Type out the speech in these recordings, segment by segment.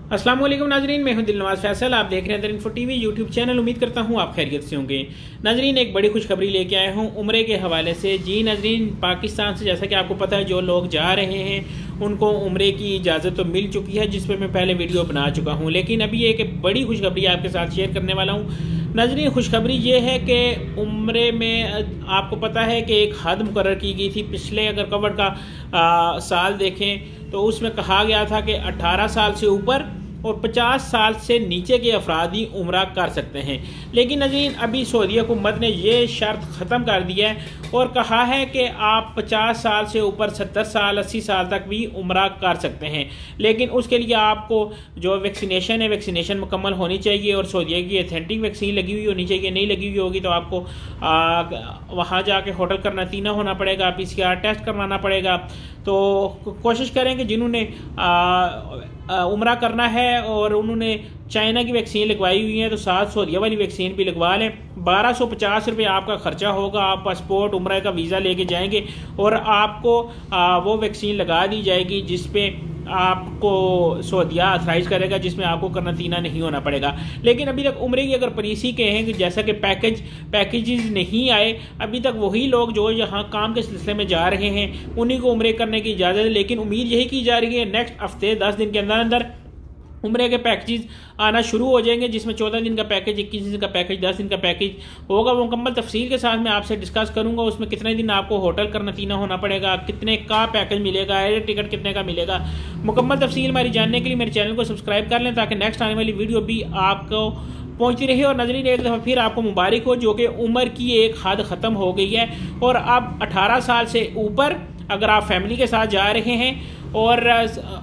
अस्सलाम वालेकुम नाजरीन, मैं हूं दिलनवाज फैसल। आप देख रहे हैं दरिंफो टीवी यूट्यूब चैनल। उम्मीद करता हूं आप खैरियत से होंगे। नाजरीन, एक बड़ी खुशखबरी लेके आया हूं उम्रे के हवाले से। जी नाजरीन, पाकिस्तान से जैसा कि आपको पता है जो लोग जा रहे हैं उनको उम्रे की इजाज़त तो मिल चुकी है, जिस पर मैं पहले वीडियो बना चुका हूँ। लेकिन अभी एक बड़ी खुशखबरी आपके साथ शेयर करने वाला हूँ। नाजरीन, खुशखबरी ये है कि उम्रे में आपको पता है कि एक हद मुकर्रर की गई थी। पिछले अगर कवर का साल देखें तो उसमें कहा गया था कि 18 साल से ऊपर और 50 साल से नीचे के अफराद ही उम्रा कर सकते हैं। लेकिन नाज़रीन, अभी सऊदी हुकूमत ने यह शर्त ख़त्म कर दिया है और कहा है कि आप 50 साल से ऊपर 70 साल 80 साल तक भी उम्रा कर सकते हैं। लेकिन उसके लिए आपको जो वैक्सीनेशन है, वैक्सीनेशन मुकम्मल होनी चाहिए और सऊदीया की ऑथेंटिक वैक्सीन लगी हुई होनी चाहिए। नहीं लगी हुई होगी तो आपको वहाँ जाके होटल करनातीना होना पड़ेगा, PCR टेस्ट करवाना पड़ेगा। तो कोशिश करें कि जिन्होंने उम्रा करना है और उन्होंने चाइना की वैक्सीन लगवाई हुई है तो साथ सऊदीया वाली वैक्सीन भी लगवा लें। 1250 रुपये आपका खर्चा होगा। आप पासपोर्ट उम्रा का वीज़ा लेके जाएंगे और आपको वो वैक्सीन लगा दी जाएगी जिसपे आपको सऊदीया ऑथराइज करेगा, जिसमें आपको करनातीना नहीं होना पड़ेगा। लेकिन अभी तक उम्रे की अगर पॉलिसी कहें कि जैसा कि पैकेजेस नहीं आए, अभी तक वही लोग जो यहाँ काम के सिलसिले में जा रहे हैं उन्हीं को उम्रे करने की इजाज़त है। लेकिन उम्मीद यही की जा रही है नेक्स्ट हफ्ते 10 दिन के अंदर अंदर उम्रे के पैकेज आना शुरू हो जाएंगे, जिसमें 14 दिन का पैकेज, 21 दिन का पैकेज, 10 दिन का पैकेज होगा। वो मुकम्मल तफसील के साथ मैं आपसे डिस्कस करूंगा। उसमें कितने दिन आपको होटल करनातीना होना पड़ेगा, कितने का पैकेज मिलेगा, एयर टिकट कितने का मिलेगा, मुकम्मल तफसील हमारी जानने के लिए मेरे चैनल को सब्सक्राइब कर लें ताकि नेक्स्ट आने वाली वीडियो भी आपको पहुंचती रही। और नाज़रीन, एक दफ़ा फिर आपको मुबारक हो जो कि उम्र की एक हद ख़त्म हो गई है और अब 18 साल से ऊपर अगर आप फैमिली के साथ जा रहे हैं और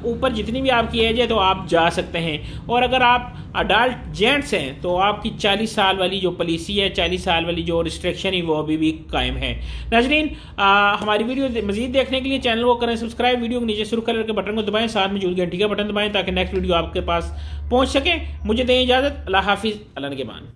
ऊपर जितनी भी आपकी एज है तो आप जा सकते हैं। और अगर आप अडल्ट जेंट्स हैं तो आपकी 40 साल वाली जो पॉलिसी है, 40 साल वाली जो रिस्ट्रिक्शन है वो अभी भी कायम है। नाज़रीन, हमारी वीडियो मजीद देखने के लिए चैनल को करें सब्सक्राइब, वीडियो के नीचे शुरू कलर के बटन को दबाएं, साथ में जुड़ घंटी का बटन दबाएं ताकि नेक्स्ट वीडियो आपके पास पहुंच सके। मुझे दें इजाज़त। अल्लाह हाफिज़। अल्लाह निगहबान।